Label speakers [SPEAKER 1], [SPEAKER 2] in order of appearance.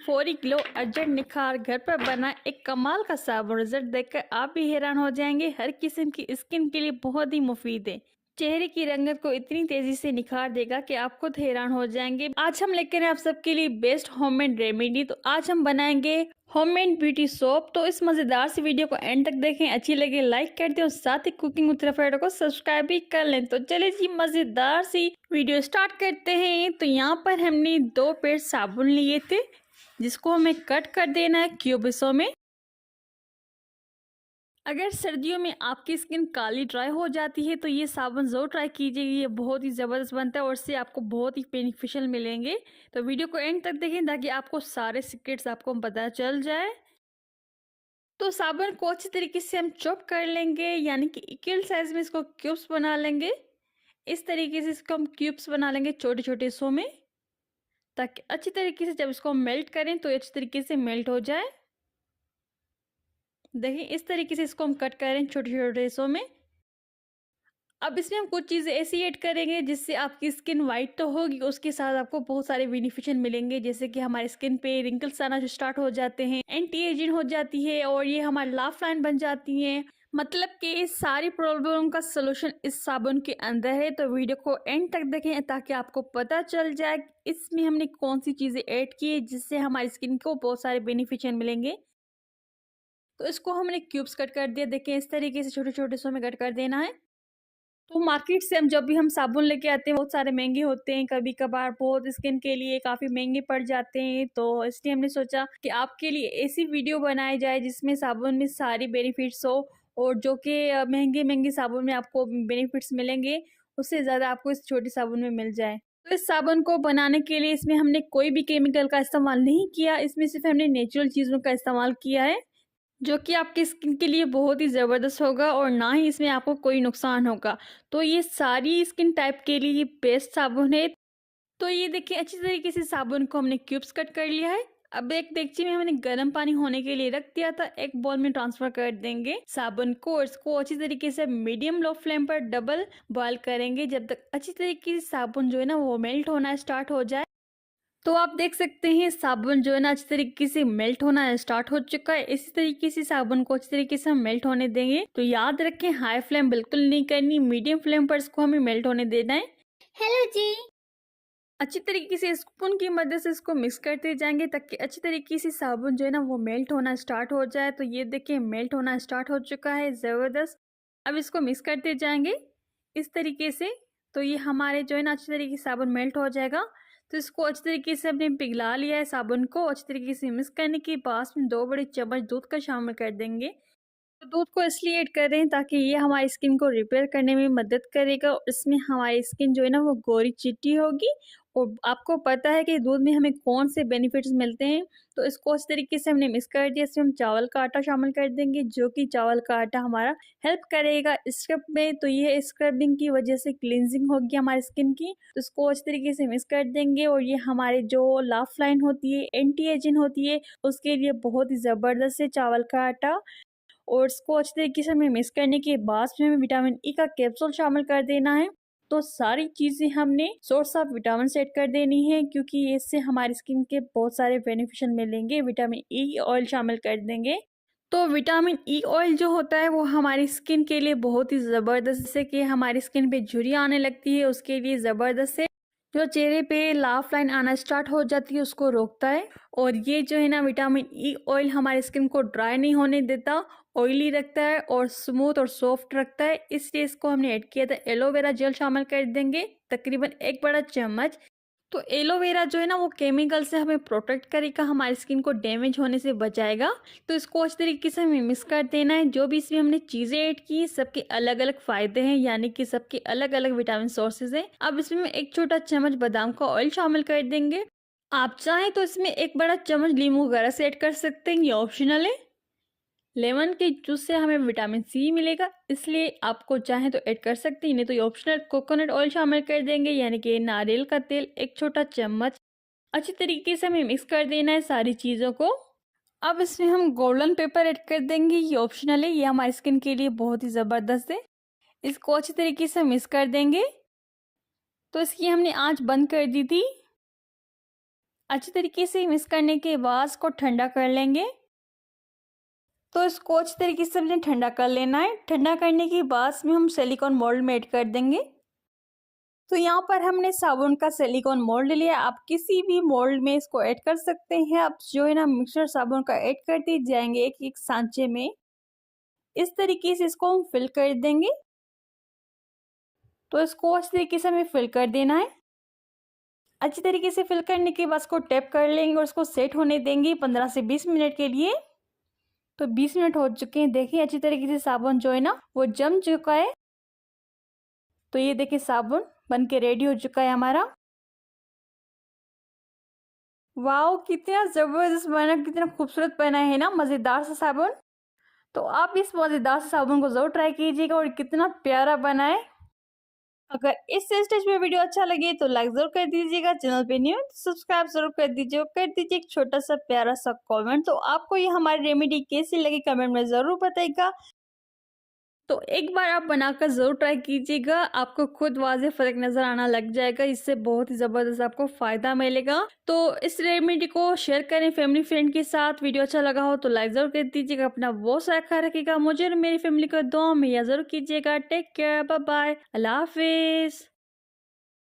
[SPEAKER 1] फौरी glow, urgent निखार, घर पर बना एक कमाल का साबुन। रिजल्ट देखकर आप भी हैरान हो जाएंगे। हर किस्म की स्किन के लिए बहुत ही मुफीद है। चेहरे की रंगत को इतनी तेजी से निखार देगा कि आप खुद हैरान हो जाएंगे। आज हम लेकर आए आप सबके लिए बेस्ट होममेड रेमेडी। तो आज हम बनाएंगे होममेड ब्यूटी सोप। तो इस मजेदार सी वीडियो को एंड तक देखें। अच्छी लगे लाइक कर दें और साथ ही कुकिंग विद रफेडो को सब्सक्राइब भी कर लें। तो चलिए जी मजेदार सी वीडियो स्टार्ट करते हैं। तो यहाँ पर हमने 2 पेड़ साबुन लिए थे जिसको हमें कट कर देना है क्यूब हिस्सों में। अगर सर्दियों में आपकी स्किन काली ड्राई हो जाती है तो ये साबुन ज़रूर ट्राई कीजिएगा। ये बहुत ही ज़बरदस्त बनता है और इससे आपको बहुत ही बेनिफिशियल मिलेंगे। तो वीडियो को एंड तक देखें ताकि आपको सारे सीक्रेट्स आपको पता चल जाए। तो साबुन को अच्छी तरीके से हम चॉप कर लेंगे, यानी कि इक्वल साइज में इसको क्यूब्स बना लेंगे। इस तरीके से इसको हम क्यूब्स बना लेंगे छोटे छोटे हिस्सों में, ताकि अच्छी तरीके से जब इसको मेल्ट करें तो अच्छी तरीके से मेल्ट हो जाए। देखिए इस तरीके से इसको हम कट करें छोटे छोटे हिस्सों में। अब इसमें हम कुछ चीज़ें ऐसी ऐड करेंगे जिससे आपकी स्किन वाइट तो होगी, उसके साथ आपको बहुत सारे बेनिफिशियल मिलेंगे। जैसे कि हमारी स्किन पे रिंकल्स आना जो स्टार्ट हो जाते हैं, एंटी एजिंग हो जाती है और ये हमारी लाफ लाइन बन जाती हैं। मतलब कि इस सारी प्रॉब्लम का सलूशन इस साबुन के अंदर है। तो वीडियो को एंड तक देखें ताकि आपको पता चल जाए इसमें हमने कौन सी चीज़ें ऐड की है जिससे हमारी स्किन को बहुत सारे बेनिफिशियल मिलेंगे। तो इसको हमने क्यूब्स कट कर दिया। देखें इस तरीके से छोटे छोटे हिस्सों में कट कर देना है। तो मार्केट से हम जब भी हम साबुन लेके आते हैं बहुत सारे महंगे होते हैं, कभी कभार बहुत स्किन के लिए काफ़ी महंगे पड़ जाते हैं। तो इसलिए हमने सोचा कि आपके लिए ऐसी वीडियो बनाई जाए जिसमें साबुन में सारी बेनिफिट्स हो और जो कि महंगे महंगे साबुन में आपको बेनिफिट्स मिलेंगे उससे ज़्यादा आपको इस छोटी साबुन में मिल जाए। तो इस साबुन को बनाने के लिए इसमें हमने कोई भी केमिकल का इस्तेमाल नहीं किया। इसमें सिर्फ हमने नेचुरल चीज़ों का इस्तेमाल किया है जो कि आपकी स्किन के लिए बहुत ही ज़बरदस्त होगा और ना ही इसमें आपको कोई नुकसान होगा। तो ये सारी स्किन टाइप के लिए ये बेस्ट साबुन है। तो ये देखिए अच्छी तरीके से साबुन को हमने क्यूब्स कट कर लिया है। अब एक देगची में हमने गर्म पानी होने के लिए रख दिया था, एक बाउल में ट्रांसफर कर देंगे साबुन को और इसको अच्छी तरीके से मीडियम लो फ्लेम पर डबल बॉयल करेंगे जब तक अच्छी तरीके से साबुन जो है ना वो मेल्ट होना स्टार्ट हो जाए। तो आप देख सकते हैं साबुन जो है ना अच्छी तरीके से मेल्ट होना स्टार्ट हो चुका है। इसी तरीके से साबुन को अच्छी तरीके से हम मेल्ट होने देंगे। तो याद रखें हाई फ्लेम बिल्कुल नहीं करनी, मीडियम फ्लेम पर इसको हमें मेल्ट होने देना है।
[SPEAKER 2] हेलो जी।
[SPEAKER 1] अच्छी तरीके से स्पून की मदद से इसको मिक्स करते जाएंगे ताकि अच्छी तरीके से साबुन जो है ना वो मेल्ट होना स्टार्ट हो जाए। तो ये देखिए मेल्ट होना स्टार्ट हो चुका है ज़बरदस्त। अब इसको मिक्स करते जाएंगे इस तरीके से। तो ये हमारे जो है ना अच्छी तरीके से साबुन मेल्ट हो जाएगा। तो इसको अच्छी तरीके से हमने पिघला लिया है साबुन को। अच्छी तरीके से मिक्स करने के बाद में 2 बड़े चम्मच दूध का शामिल कर देंगे। तो दूध को इसलिए ऐड कर रहे हैं ताकि ये हमारी स्किन को रिपेयर करने में मदद करेगा और इसमें हमारी स्किन जो है ना वो गोरी चिट्टी होगी। और आपको पता है कि दूध में हमें कौन से बेनिफिट्स मिलते हैं। तो इसको इस तरीके से हमने मिक्स कर दिया। इसमें हम चावल का आटा शामिल कर देंगे जो कि चावल का आटा हमारा हेल्प करेगा स्क्रब में। तो ये स्क्रबिंग की वजह से क्लिनजिंग होगी हमारी स्किन की। तो इसको अच्छी तरीके से मिक्स कर देंगे और ये हमारे जो लाफ लाइन होती है, एंटी एजिंग होती है, उसके लिए बहुत ही ज़बरदस्त है चावल का आटा। और इसको अच्छी तरीके से हमें मिक्स करने के बाद में हमें विटामिन ई का कैप्सूल शामिल कर देना है। तो सारी चीज़ें हमने सोर्स ऑफ विटामिन सेट कर देनी है क्योंकि इससे हमारी स्किन के बहुत सारे बेनिफिशियल मिलेंगे। विटामिन ई ऑयल शामिल कर देंगे। तो विटामिन ई ऑयल जो होता है वो हमारी स्किन के लिए बहुत ही ज़बरदस्त, जैसे कि हमारी स्किन पे झुर्रियाँ आने लगती है उसके लिए ज़बरदस्त है। जो चेहरे पे लाफ लाइन आना स्टार्ट हो जाती है उसको रोकता है। और ये जो है ना विटामिन ई ऑयल हमारी स्किन को ड्राई नहीं होने देता, ऑयली रखता है और स्मूथ और सॉफ्ट रखता है। इसलिए इसको हमने ऐड किया था। एलोवेरा जेल शामिल कर देंगे तकरीबन 1 बड़ा चम्मच। तो एलोवेरा जो है ना वो केमिकल से हमें प्रोटेक्ट करेगा, हमारी स्किन को डैमेज होने से बचाएगा। तो इसको अच्छी तरीके से हमें मिक्स कर देना है। जो भी इसमें हमने चीज़ें ऐड की सबके अलग अलग फ़ायदे हैं, यानी कि सबके अलग अलग विटामिन सोर्सेज हैं। अब इसमें 1 छोटा चम्मच बादाम का ऑयल शामिल कर देंगे। आप चाहें तो इसमें 1 बड़ा चम्मच लीमू वगैरह से ऐड कर सकते हैं, ये ऑप्शनल है। लेमन के जूस से हमें विटामिन सी मिलेगा, इसलिए आपको चाहें तो ऐड कर सकते हैं, नहीं तो ये ऑप्शनल। कोकोनट ऑयल शामिल कर देंगे, यानी कि नारियल का तेल 1 छोटा चम्मच। अच्छी तरीके से हमें मिक्स कर देना है सारी चीज़ों को। अब इसमें हम गोल्डन पेपर ऐड कर देंगे, ये ऑप्शनल है, ये हमारी स्किन के लिए बहुत ही ज़बरदस्त है। इसको अच्छी तरीके से मिक्स कर देंगे। तो इसकी हमने आंच बंद कर दी थी। अच्छी तरीके से मिक्स करने के बाद इसको ठंडा कर लेंगे। तो इसको अच्छी तरीके से हमने ठंडा कर लेना है। ठंडा करने के बाद इसमें हम सिलिकॉन मोल्ड में ऐड कर देंगे। तो यहाँ पर हमने साबुन का सिलिकॉन मोल्ड लिया। आप किसी भी मोल्ड में इसको ऐड कर सकते हैं। आप जो है ना मिक्सर साबुन का ऐड करते जाएंगे एक एक सांचे में। इस तरीके से इसको हम फिल कर देंगे। तो इसको अच्छी तरीके से हमें फिल कर देना है। अच्छी तरीके से फिल करने के बाद इसको टैप कर लेंगे और इसको सेट होने देंगे 15 से 20 मिनट के लिए। तो 20 मिनट हो चुके हैं। देखिए अच्छी तरीके से साबुन जो है ना वो जम चुका है। तो ये देखिए साबुन बन के रेडी हो चुका है हमारा। वाओ कितना जबरदस्त बना, कितना खूबसूरत बना है ना, मजेदार सा साबुन। तो आप इस मजेदार से साबुन को जरूर ट्राई कीजिएगा और कितना प्यारा बना है। अगर इस स्टेज पे वीडियो अच्छा लगे तो लाइक जरूर कर दीजिएगा। चैनल पे न्यू तो सब्सक्राइब जरूर कर दीजिए और कर दीजिए एक छोटा सा प्यारा सा कमेंट। तो आपको ये हमारी रेमेडी कैसी लगी कमेंट में जरूर बताइएगा। तो एक बार आप बनाकर ज़रूर ट्राई कीजिएगा। आपको खुद वाज़ेह फ़र्क नज़र आना लग जाएगा। इससे बहुत ही ज़बरदस्त आपको फ़ायदा मिलेगा। तो इस रेमेडी को शेयर करें फैमिली फ्रेंड के साथ। वीडियो अच्छा लगा हो तो लाइक ज़रूर कर दीजिएगा। अपना बहुत सारा ख्याल रखिएगा। मुझे और मेरी फैमिली को दुआ में याद ज़रूर कीजिएगा। टेक केयर, बाय बाय, अल्लाह हाफिज़।